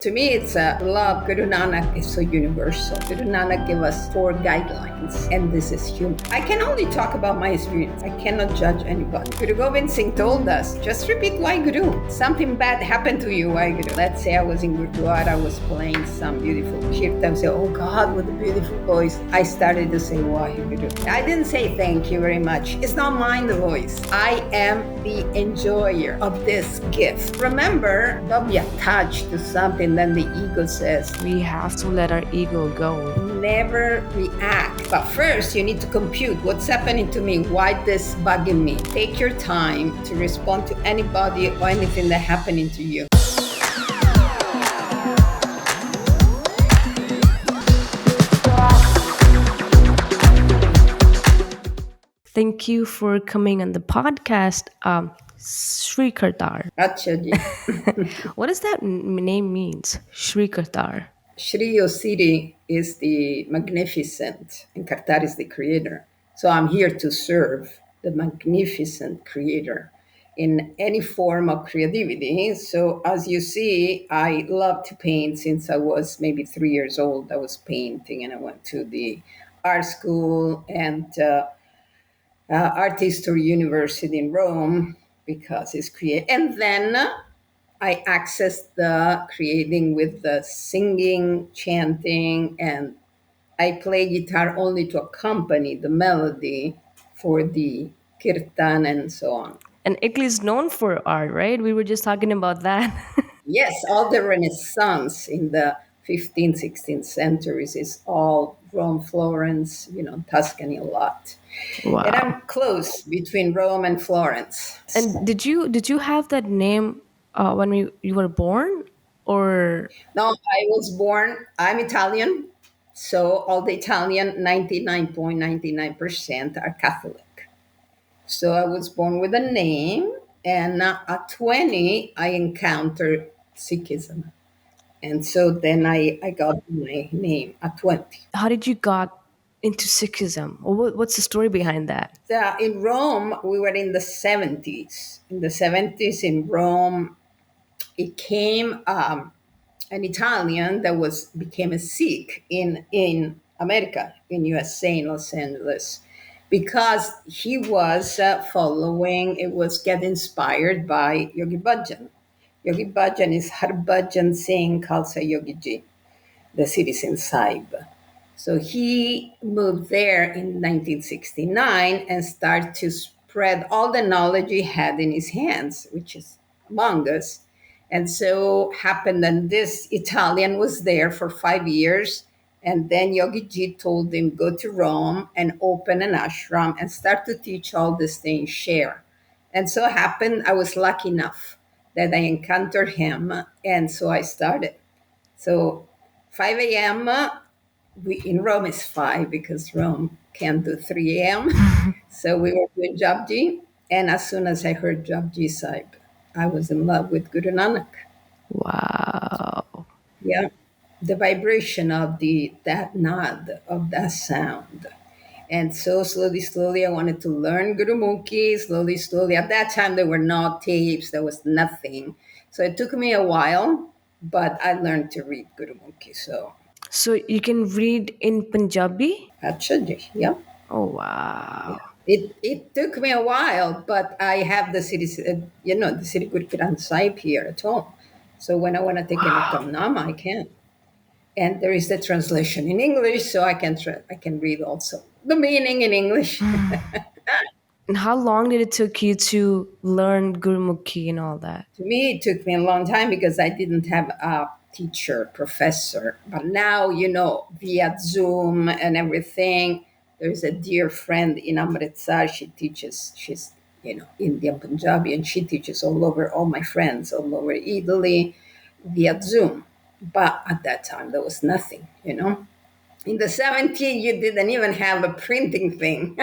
To me, it's a love. Guru Nanak is so universal. Guru Nanak gave us 4 guidelines, and this is human. I can only talk about my experience. I cannot judge anybody. Guru Gobind Singh told us, just repeat why Guru. Something bad happened to you, why Guru. Let's say I was in Gurdwara, I was playing some beautiful kirtan. Say, oh God, what a beautiful voice. I started to say, why Guru. I didn't say thank you very much. It's not mine, the voice. I am the enjoyer of this gift. Remember, don't be attached to something. Then the ego says, we have to let our ego go. Never react. But first, you need to compute what's happening to me, why this bugging me. Take your time to respond to anybody or anything that's happening to you. Thank you for coming on the podcast, Siri Kartar. What does that name means, Siri Kartar? Shri or Siri is the magnificent, and Kartar is the creator. So I'm here to serve the magnificent creator in any form of creativity. So as you see, I love to paint since I was maybe 3 years old. I was painting, and I went to the art school and art history university in Rome because it's creative. And then I accessed the creating with the singing, chanting, and I play guitar only to accompany the melody for the kirtan and so on. And Italy is known for art, right? We were just talking about that. Yes, all the Renaissance in the 15th, 16th centuries is all Rome, Florence, Tuscany a lot. Wow. And I'm close between Rome and Florence. And did you have that name when you were born, or? No, I was born, I'm Italian, so all the Italian, 99.99% are Catholic. So I was born with a name, and at 20, I encountered Sikhism. And so then I got my name at 20. How did you got into Sikhism? Or what's the story behind that? In Rome, we were in the 70s. In the 70s in Rome, it came an Italian that became a Sikh in America, in USA, in Los Angeles, because he was get inspired by Yogi Bhajan. Yogi Bhajan is Harbhajan Singh Khalsa Yogi Ji, the citizen Sahib. So he moved there in 1969 and started to spread all the knowledge he had in his hands, which is among us. And so happened that this Italian was there for 5 years. And then Yogi Ji told him, go to Rome and open an ashram and start to teach all these things, share. And so happened, I was lucky enough that I encountered him. And so I started. So 5 a.m., in Rome is 5 because Rome can't do 3 a.m. So we were doing Japji. And as soon as I heard Japji Sahib, I was in love with Guru Nanak. Wow. Yeah. The vibration of that nod, of that sound. And so slowly, I wanted to learn Gurumukhi, slowly. At that time, there were no tapes, there was nothing. So it took me a while, but I learned to read Gurumukhi. So you can read in Punjabi? Actually, yeah. Oh, wow. It took me a while, but I have the Siri Kartar Sahib here at home. So when I want to take an Kamnama, I can. And there is the translation in English, so I can read also the meaning in English. And how long did it took you to learn Gurumukhi and all that? To me, it took me a long time because I didn't have a teacher, professor. But now, via Zoom and everything, there's a dear friend in Amritsar. She's Indian Punjabi, and she teaches all my friends all over Italy via Zoom. But at that time, there was nothing, In the 70s, you didn't even have a printing thing.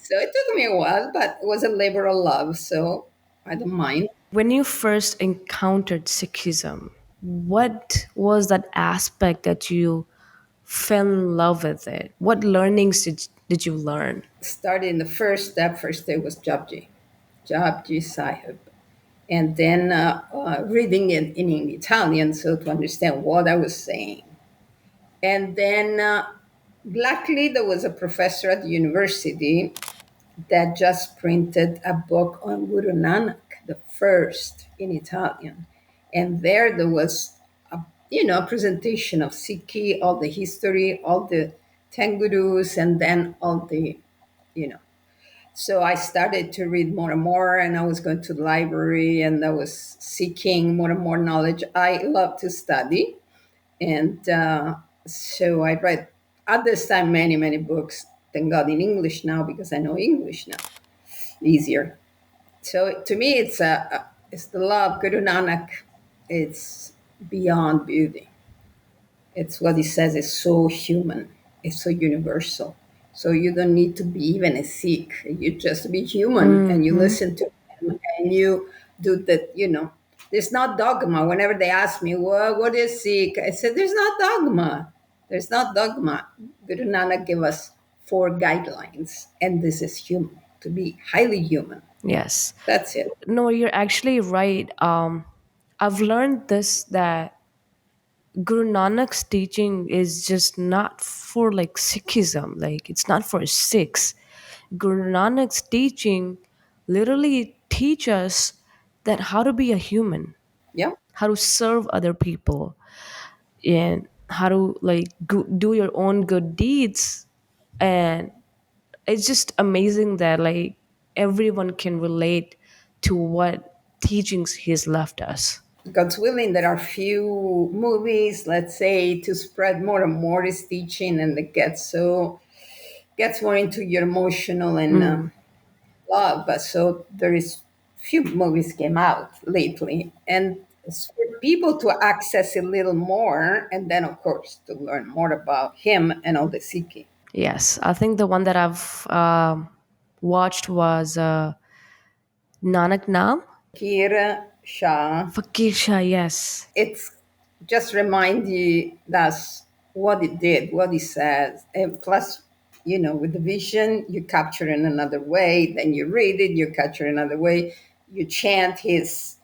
So it took me a while, but it was a labor of love, so I don't mind. When you first encountered Sikhism, what was that aspect that you fell in love with it? What learnings did you learn? Starting the first day was Japji Sahib. and then reading it in Italian so to understand what I was saying. And then, luckily, there was a professor at the university that just printed a book on Guru Nanak, the first in Italian. And there was a presentation of Sikhi, all the history, all the 10 gurus, and then all the, you know. So I started to read more and more, and I was going to the library and I was seeking more and more knowledge. I love to study. And so I read at this time many books. Thank God in English now because I know English now easier. So to me, it's the love Guru Nanak. It's beyond beauty. It's what he says is so human. It's so universal. So you don't need to be even a Sikh. You just be human and you Mm-hmm. listen to him and you do the, there's not dogma. Whenever they ask me, well, what is Sikh? I said, there's not dogma. There's not dogma. Guru Nanak gave us four guidelines, and this is human, to be highly human. Yes. That's it. No, you're actually right. I've learned this, that Guru Nanak's teaching is just not for like Sikhism, like it's not for Sikhs. Guru Nanak's teaching literally teach us that how to be a human, Yeah. how to serve other people, and how to like do your own good deeds. And it's just amazing that like everyone can relate to what teachings he's left us. God's willing, there are few movies, let's say, to spread more and more his teaching, and it gets more into your emotional and love. But so there is few movies came out lately, and it's for people to access a little more, and then of course to learn more about him and all the Sikhi. Yes, I think the one that I've watched was Nanak Naam. Kira Shah, Fakir Shah, yes. it's just remind you that's what it did, what he says, and plus, with the vision, you capture in another way. Then you read it, you capture another way. You chant his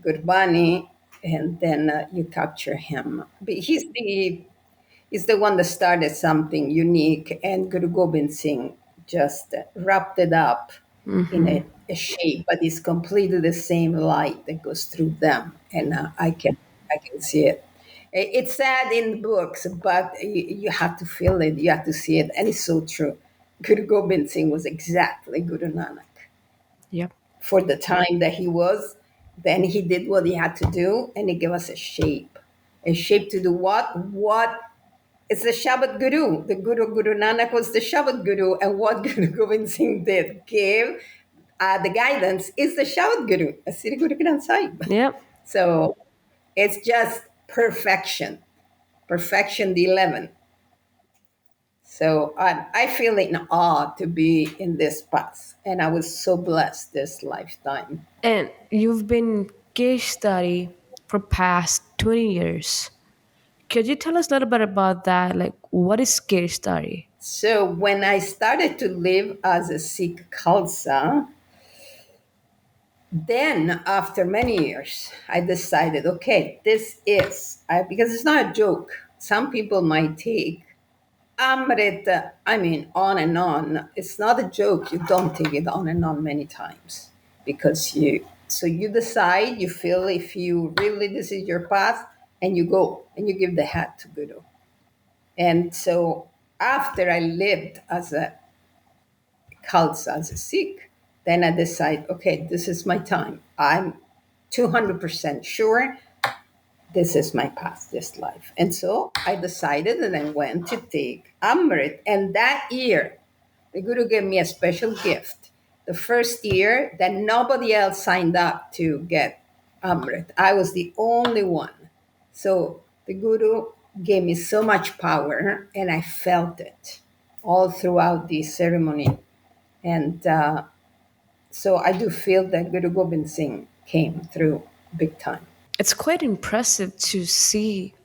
Gurbani, and then you capture him. But he's the one that started something unique, and Guru Gobind Singh just wrapped it up in a shape, but it's completely the same light that goes through them, and I can see it. It's sad in books, but you have to feel it, you have to see it, and it's so true. Guru Gobind Singh was exactly Guru Nanak Yep. for the time that he was. Then he did what he had to do, and he gave us a shape to do what? What it's the Shabbat Guru. The Guru Nanak was the Shabbat Guru, and what Guru Gobind Singh did, gave the guidance, is the Shabbat Guru, a Siri Guru Granth Sahib. Yep. So it's just perfection the 11. So I feel in awe to be in this path, and I was so blessed this lifetime. And you've been case study for past 20 years. Could you tell us a little bit about that? Like, what is case study? So when I started to live as a Sikh Khalsa, then after many years, I decided, okay, because it's not a joke. Some people might take Amrit, on and on. It's not a joke. You don't take it on and on many times because you decide, you feel if you really, this is your path, and you go and you give the hat to Guru. And so after I lived as a Khalsa, as a Sikh, then I decide, okay, this is my time. I'm 200% sure this is my path, this life. And so I decided and I went to take Amrit. And that year, the Guru gave me a special gift. The first year that nobody else signed up to get Amrit, I was the only one. So the Guru gave me so much power, and I felt it all throughout the ceremony. And so I do feel that Guru Gobind Singh came through big time. It's quite impressive to see,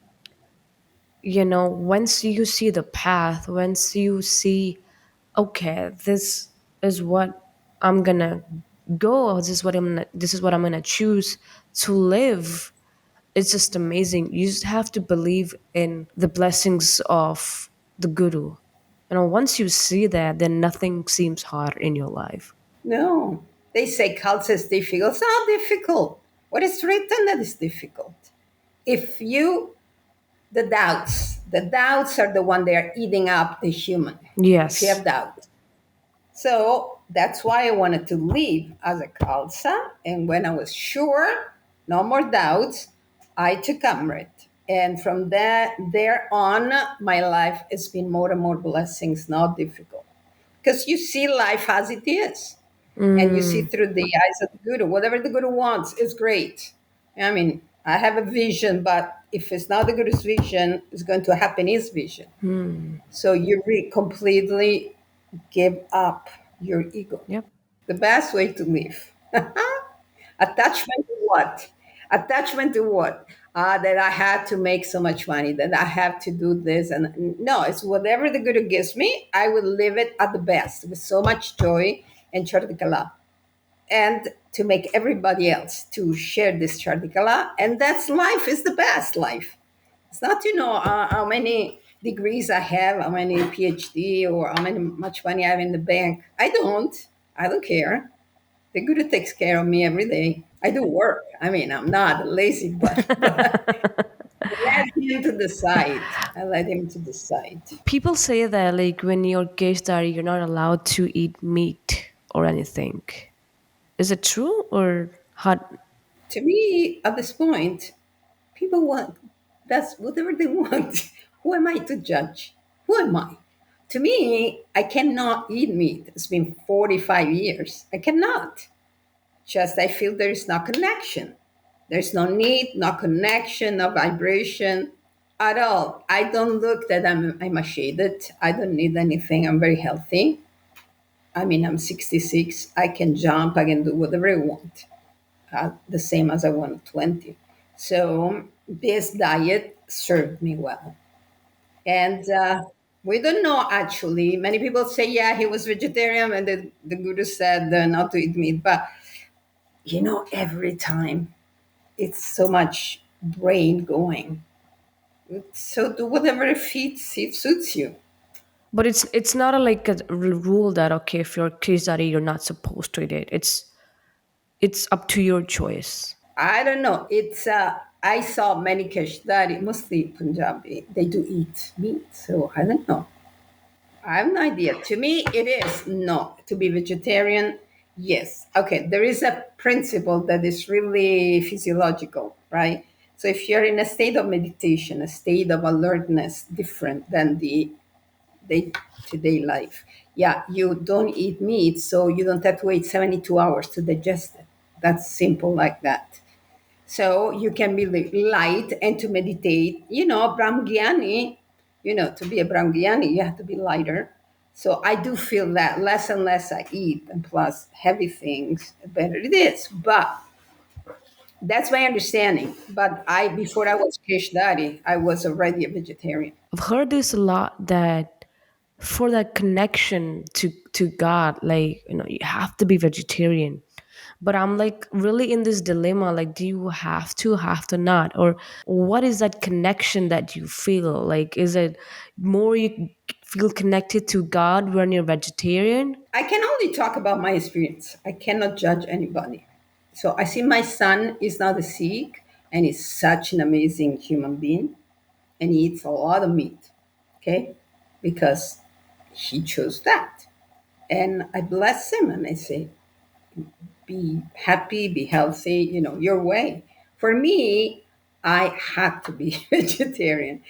once you see the path, once you see, okay, this is what I'm gonna go. Oh, this is what I'm gonna choose to live. It's just amazing. You just have to believe in the blessings of the Guru. Once you see that, then nothing seems hard in your life. No, they say Khalsa is difficult. It's not difficult. What is written that is difficult? If you, the doubts are the one they are eating up the human. If you Yes. have doubt. So that's why I wanted to leave as a Khalsa. And when I was sure, no more doubts, I took Amrit. And from there on, my life has been more and more blessings, not difficult. Because you see life as it is. And you see Mm, through the eyes of the Guru. Whatever the Guru wants is great. I mean, I have a vision, but if it's not the Guru's vision, it's going to happen his vision. So you completely give up your ego. yep. The best way to live. Attachment to what? Attachment to what? That I had to make so much money, that I have to do this. And no, it's whatever the Guru gives me, I will live it at the best with so much joy and Chardikala. And to make everybody else to share this Chardikala. And that's life, is the best life. It's not to know how many degrees I have, how many PhD, or how many much money I have in the bank. I don't. I don't care. The Guru takes care of me every day. I do work. I mean, I'm not lazy, but let him to decide. I let him to decide. People say that like when you're Keshtari, you're not allowed to eat meat or anything. Is it true or how? To me, at this point, people want that's whatever they want. Who am I to judge? Who am I? To me, I cannot eat meat. It's been 45 years. I cannot. Just I feel there is no connection. There's no need, no connection, no vibration at all. I don't look that I'm a shaded. I don't need anything. I'm very healthy. I mean, I'm 66. I can jump. I can do whatever I want, the same as I want at 20. So this diet served me well. And we don't know actually. Many people say, yeah, he was vegetarian and the Guru said not to eat meat. But, every time it's so much brain going. So do whatever it suits you. But it's not like a rule that okay, if you're Keshtari, you're not supposed to eat it. It's up to your choice. I don't know. It's I saw many Kashdari, mostly Punjabi. They do eat meat, so I don't know. I have no idea. To me, it is no. To be vegetarian, yes. Okay, there is a principle that is really physiological, right? So if you're in a state of meditation, a state of alertness, different than the day-to-day life, yeah, you don't eat meat, so you don't have to wait 72 hours to digest it. That's simple like that. So you can be light and to meditate. Brahmgyani, to be a Brahmgyani, you have to be lighter. So I do feel that less and less I eat, and plus heavy things, the better it is. But that's my understanding. But before I was Keshdari, I was already a vegetarian. I've heard this a lot that for that connection to God, like you have to be vegetarian. But I'm like really in this dilemma. Like, do you have to not, or what is that connection that you feel? Like, is it more you feel connected to God when you're vegetarian? I can only talk about my experience. I cannot judge anybody. So I see my son is not a Sikh and he's such an amazing human being and he eats a lot of meat, okay? Because he chose that. And I bless him and I say, be happy, be healthy, your way. For me, I had to be vegetarian.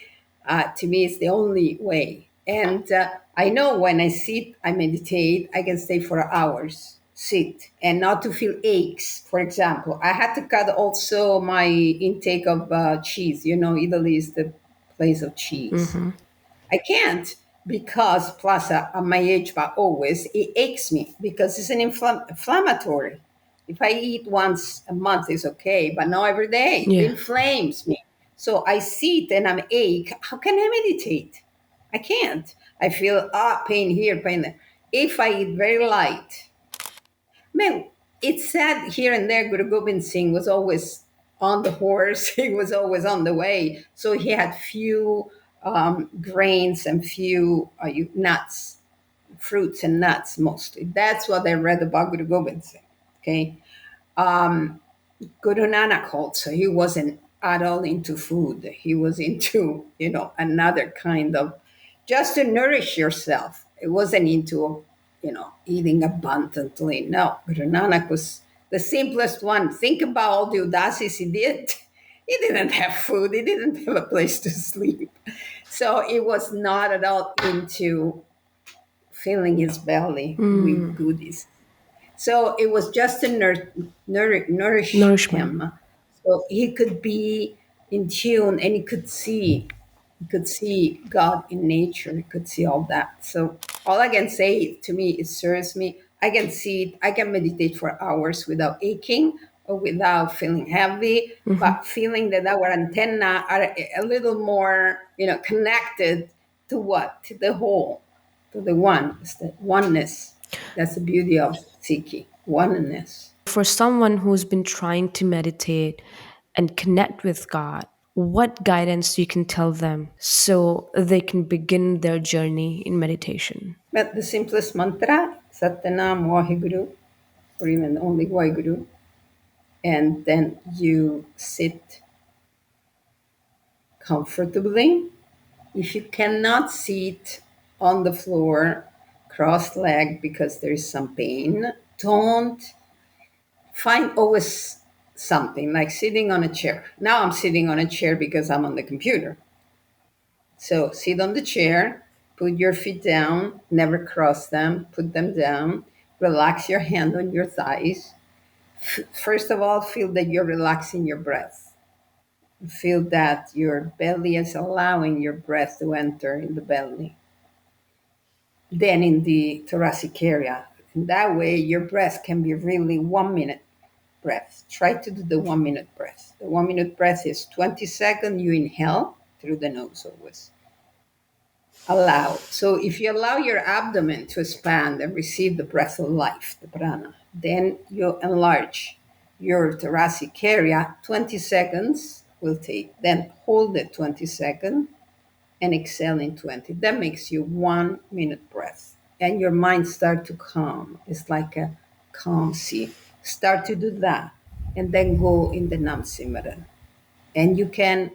To me, it's the only way. And I know when I sit, I meditate, I can stay for hours, sit, and not to feel aches. For example, I had to cut also my intake of cheese. Italy is the place of cheese. I can't because plus at my age, but always it aches me because it's an inflammatory. If I eat once a month, it's okay, but not every day. It Yeah. inflames me. So I sit and I'm ache. How can I meditate? I can't. I feel pain here, pain there. If I eat very light, man, It's said here and there Guru Gobind Singh was always on the horse. He was always on the way, so he had few grains and few nuts, fruits and nuts mostly. That's what I read about Guru Gobind Singh. Okay, Guru Nanak also, he wasn't at all into food. He was into, another kind of just to nourish yourself. It wasn't into, eating abundantly. No, Guru Nanak was the simplest one. Think about all the udasis he did. He didn't have food. He didn't have a place to sleep. So it was not at all into filling his belly with goodies. So it was just to nourish Nourishment. him, so he could be in tune and he could see God in nature. He could see all that. So all I can say to me, it serves me. I can see it. I can meditate for hours without aching or without feeling heavy, but feeling that our antenna are a little more, connected to what? To the whole, to the one. It's the oneness. That's the beauty of Sikhi, oneness. For someone who's been trying to meditate and connect with God, what guidance you can tell them so they can begin their journey in meditation? But the simplest mantra, Satnam Waheguru, or even only Waheguru, and then you sit comfortably. If you cannot sit on the floor cross-legged because there is some pain, don't find always something like sitting on a chair. Now I'm sitting on a chair because I'm on the computer. So sit on the chair, put your feet down, never cross them, put them down, relax your hand on your thighs. First of all, feel that you're relaxing your breath. Feel that your belly is allowing your breath to enter in the belly, then in the thoracic area. In that way, your breath can be really 1 minute breath. Try to do the 1 minute breath. The 1 minute breath is 20 seconds. You inhale through the nose always. Allow. So if you allow your abdomen to expand and receive the breath of life, the prana, then you enlarge your thoracic area. 20 seconds will take. Then hold it 20 seconds and exhale in 20. That makes you 1 minute breath. And your mind start to calm. It's like a calm sea. Start to do that. And then go in the Nam Simran. And you can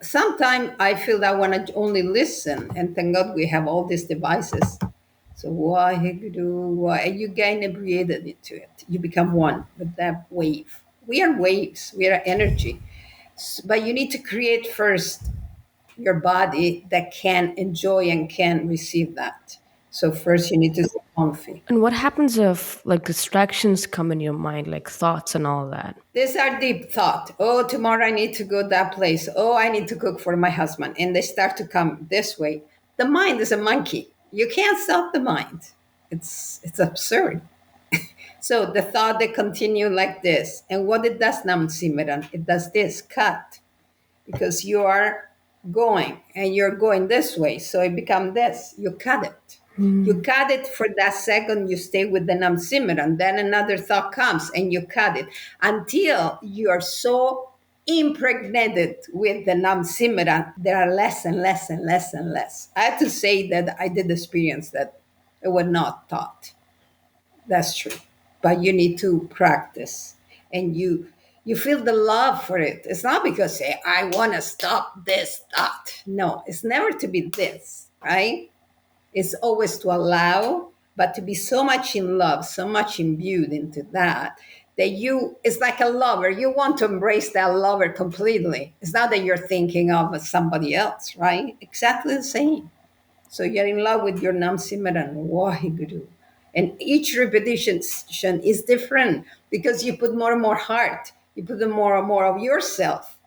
sometimes I feel that I want to only listen, and thank God we have all these devices. So why you get inebriated into it. You become one with that wave. We are waves. We are energy. But you need to create first your body that can enjoy and can receive that. So first you need to be comfy. And what happens if like distractions come in your mind, like thoughts and all that? These are deep thought. Oh, tomorrow I need to go that place. Oh, I need to cook for my husband. And they start to come this way. The mind is a monkey. You can't stop the mind. It's absurd. So the thought they continue like this. And what it does now, Simran, it does this, cut. Because you are going and you're going this way. So it becomes this. You cut it. You cut it for that second, you stay with the Nam Simran. Then another thought comes and you cut it until you are so impregnated with the Nam Simran, there are less and less and less and less. I have to say that I did experience that it was not taught. That's true. But you need to practice and you feel the love for it. It's not because say I want to stop this thought. No, it's never to be this, right? It's always to allow, but to be so much in love, so much imbued into that that you it's like a lover. You want to embrace that lover completely. It's not that you're thinking of somebody else, right? Exactly the same. So you're in love with your Nam Simran Waheguru. And each repetition is different because you put more and more heart, you put more and more of yourself.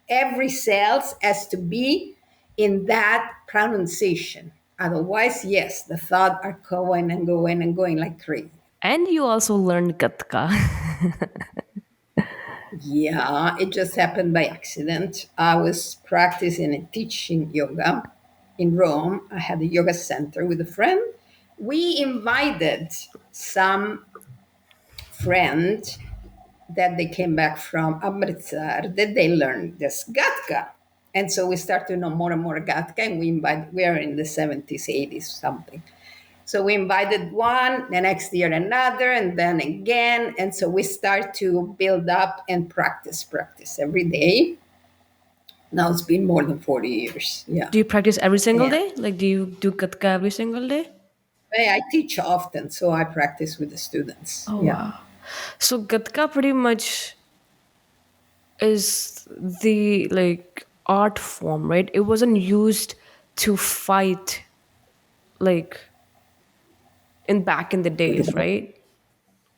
Every cell has to be in that pronunciation. Otherwise, yes, the thoughts are going and going and going like crazy. And you also learned Gatka. Yeah, it just happened by accident. I was practicing and teaching yoga in Rome. I had a yoga center with a friend. We invited some friend that they came back from Amritsar that they learned this Gatka. And so we start to know more and more Gatka, and we are in the 70s, 80s, something. So we invited one, the next year another, and then again. And so we start to build up and practice every day. Now it's been more than 40 years. Yeah. Do you practice every single Yeah. day? Like, do you do Gatka every single day? I teach often, so I practice with the students. Oh, Yeah. wow. So Gatka pretty much is the like art form, right? It wasn't used to fight like in back in the With days, the right?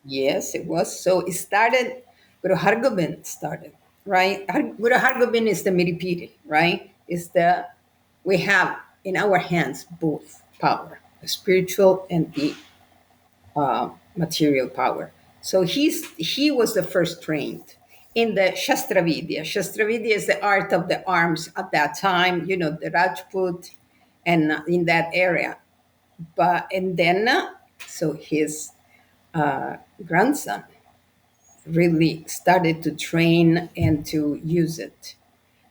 Yes, it was. So it started, Guru Hargobind started, right? Guru Hargobind is the Miripiri, right? We have in our hands both power, the spiritual and the material power. So he was the first trained in the Shastravidya. Shastravidya is the art of the arms at that time, the Rajput and in that area. And then, so his grandson really started to train and to use it.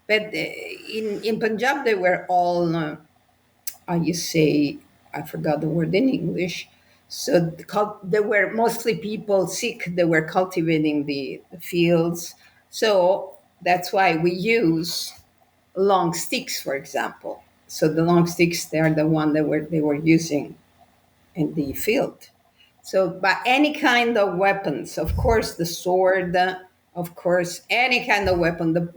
But in Punjab, they were all, you say, I forgot the word in English. So they were mostly people Sikh, they were cultivating the fields. So that's why we use long sticks, for example. So the long sticks, they are the one that they were using in the field. So, by any kind of weapons, of course, the sword, of course, any kind of weapon,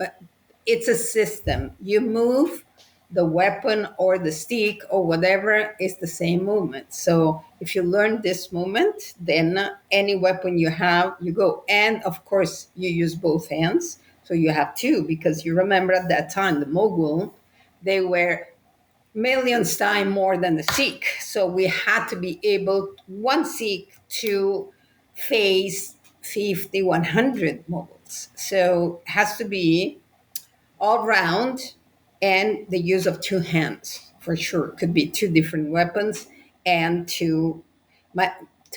it's a system. You move the weapon or the stick or whatever is the same movement. So, if you learn this movement, then any weapon you have, you go. And of course, you use both hands. So, you have two because you remember at that time, the Mughal, they were millions time more than the Sikh. So we had to be able, one Sikh, to face 50, 100 Mughals. So it has to be all round and the use of two hands for sure. Could be two different weapons and to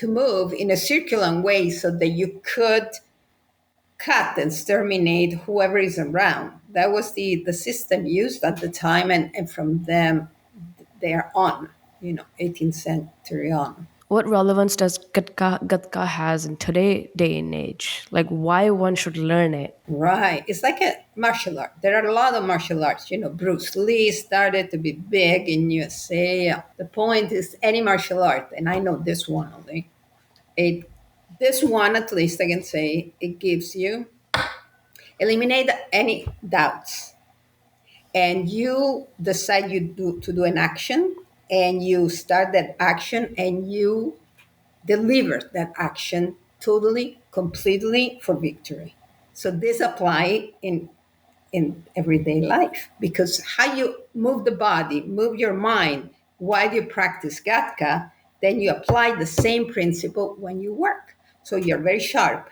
move in a circular way so that you could cut and exterminate whoever is around. That was the system used at the time, and from them they're on, 18th century on. What relevance does Gatka has in today day and age? Like why one should learn it? Right. It's like a martial art. There are a lot of martial arts. Bruce Lee started to be big in USA. The point is any martial art, and I know this one only. It This one at least I can say it gives you eliminate any doubts, and you decide to do an action, and you start that action, and you deliver that action totally, completely for victory. So this apply in everyday life because how you move the body, move your mind while you practice Gatka, then you apply the same principle when you work. So you're very sharp.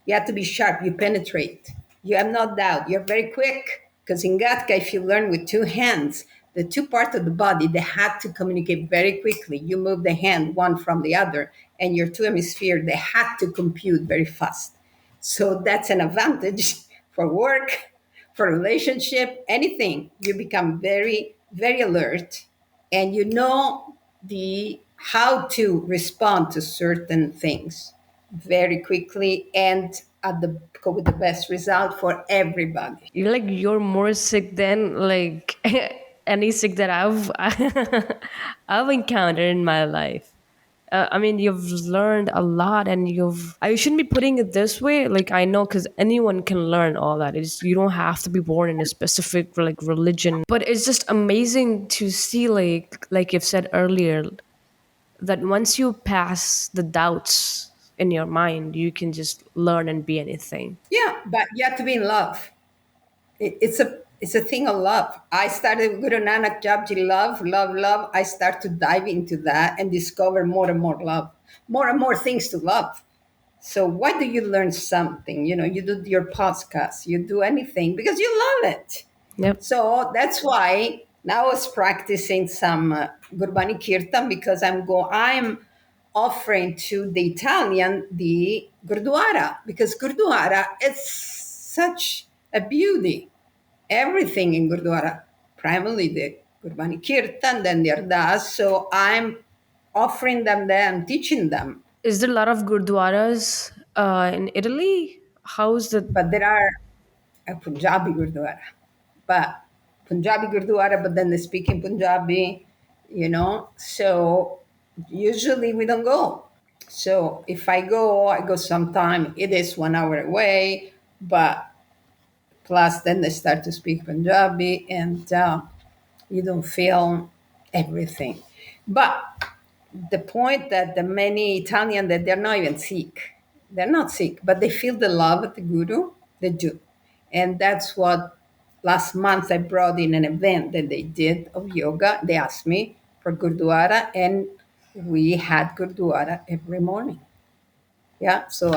You have to be sharp. You penetrate. You have no doubt. You're very quick because in Gatka, if you learn with two hands, the two parts of the body, they had to communicate very quickly. You move the hand one from the other, and your two hemispheres, they had to compute very fast. So that's an advantage for work, for relationship, anything. You become very, very alert, and you know the how to respond to certain things very quickly and with the best result for everybody. You're more sick than like any sick that I've I've encountered in my life. I mean, you've learned a lot, and I shouldn't be putting it this way. Like, I know because anyone can learn all that. It's you don't have to be born in a specific like religion, but it's just amazing to see, like you've said earlier, that once you pass the doubts in your mind, you can just learn and be anything. Yeah, but you have to be in love. It's a thing of love. I started with Guru Nanak Japji, love, love, love. I start to dive into that and discover more and more love, more and more things to love. So why do you learn something? You do your podcast, you do anything because you love it. Yep. So that's why now I was practicing some Gurbani Kirtan because I'm offering to the Italian the Gurdwara, because Gurdwara is such a beauty. Everything in Gurdwara, primarily the Gurbani Kirtan, then the Ardas. So I'm offering them there and teaching them. Is there a lot of gurdwaras in Italy? How's the? But there are a Punjabi Gurdwara, but Punjabi Gurdwara, but then they speak in Punjabi, So usually we don't go. So if I go sometime. It is 1 hour away, but plus then they start to speak Punjabi, and you don't feel everything. But the point that the many Italian that they're not even Sikh, they're not Sikh, but they feel the love of the Guru. They do, and that's what last month I brought in an event that they did of yoga. They asked me for Gurdwara, and we had Gurdwara every morning. Yeah, so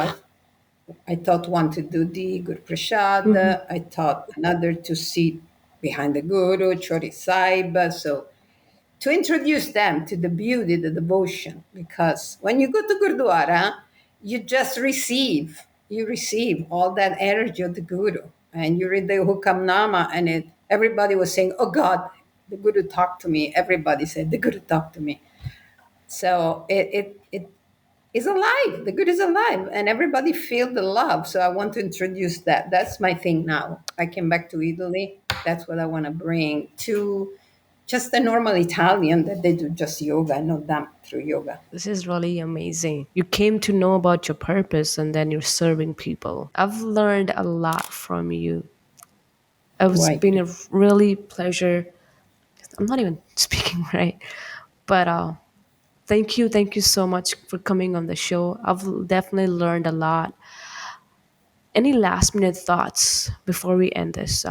I taught one to do the Guru Prasad. Mhm. I taught another to sit behind the Guru, Chori Sahib. So to introduce them to the beauty, the devotion, because when you go to Gurdwara, you just receive. You receive all that energy of the Guru, and you read the Hukamnama, and everybody was saying, "Oh God, the Guru talked to me." Everybody said, "The Guru talked to me." So it is alive. The good is alive, and everybody feel the love. So I want to introduce that. That's my thing now. I came back to Italy. That's what I want to bring to just a normal Italian that they do just yoga. I know them through yoga. This is really amazing. You came to know about your purpose and then you're serving people. I've learned a lot from you. It's Why? been a really pleasure. I'm not even speaking right, but thank you so much for coming on the show. I've definitely learned a lot. Any last minute thoughts before we end this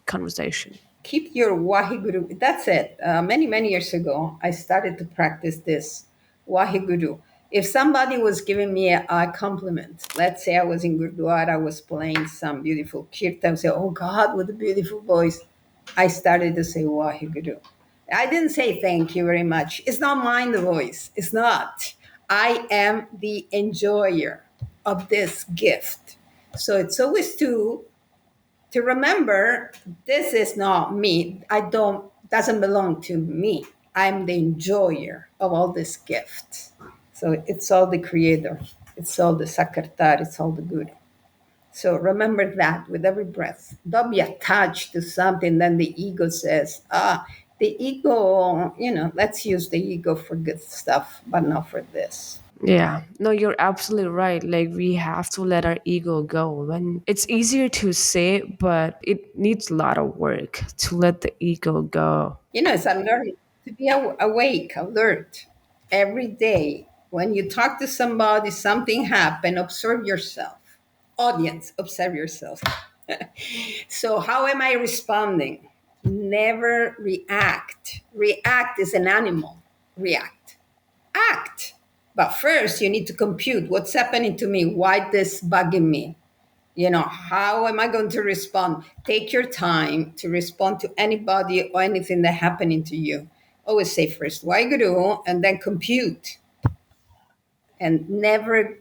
conversation? Keep your Wahiguru. That's it. Many years ago, I started to practice this Wahiguru. If somebody was giving me a compliment, let's say I was in Gurdwara, I was playing some beautiful kirtan, I would say, "Oh God, what a beautiful voice." I started to say Wahiguru. I didn't say thank you very much. It's not mine, the voice. It's not. I am the enjoyer of this gift. So it's always to remember this is not me. I don't doesn't belong to me. I'm the enjoyer of all this gift. So it's all the creator. It's all the Sakartar. It's all the good. So remember that with every breath. Don't be attached to something. Then the ego says, the ego, let's use the ego for good stuff, but not for this. Yeah, no, you're absolutely right. Like, we have to let our ego go. When it's easier to say, but it needs a lot of work to let the ego go. It's a learning to be awake, alert every day. When you talk to somebody, something happened, observe yourself. Audience, observe yourself. So, how am I responding? Never react. React is an animal. React. Act. But first, you need to compute what's happening to me. Why this bugging me? How am I going to respond? Take your time to respond to anybody or anything that happening to you. Always say first why guru and then compute, and never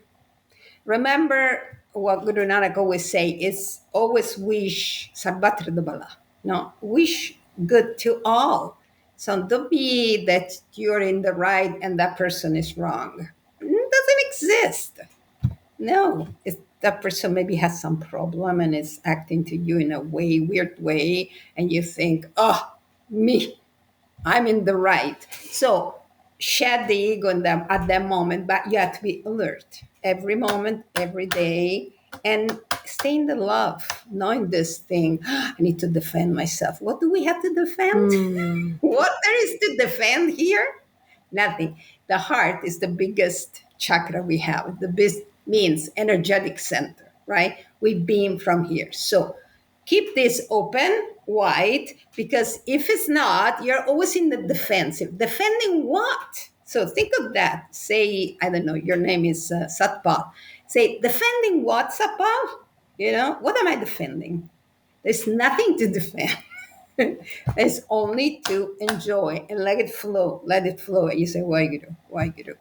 remember what Guru Nanak always say is always wish sarvatra dabala. No, wish good to all. So don't be that you're in the right and that person is wrong. It doesn't exist. No, that person maybe has some problem and is acting to you in a weird way, and you think, oh, me, I'm in the right. So shed the ego in them at that moment, but you have to be alert every moment, every day, and stay in the love, knowing this thing. I need to defend myself. What do we have to defend? Hmm. What there is to defend here? Nothing. The heart is the biggest chakra we have. The means energetic center, right? We beam from here. So keep this open, wide, because if it's not, you're always in the defensive. Defending what? So think of that. Say, I don't know, your name is Satpal. Say, defending what, Satpal? What am I defending? There's nothing to defend. It's only to enjoy and let it flow. Let it flow. You say, why you do? Why you do?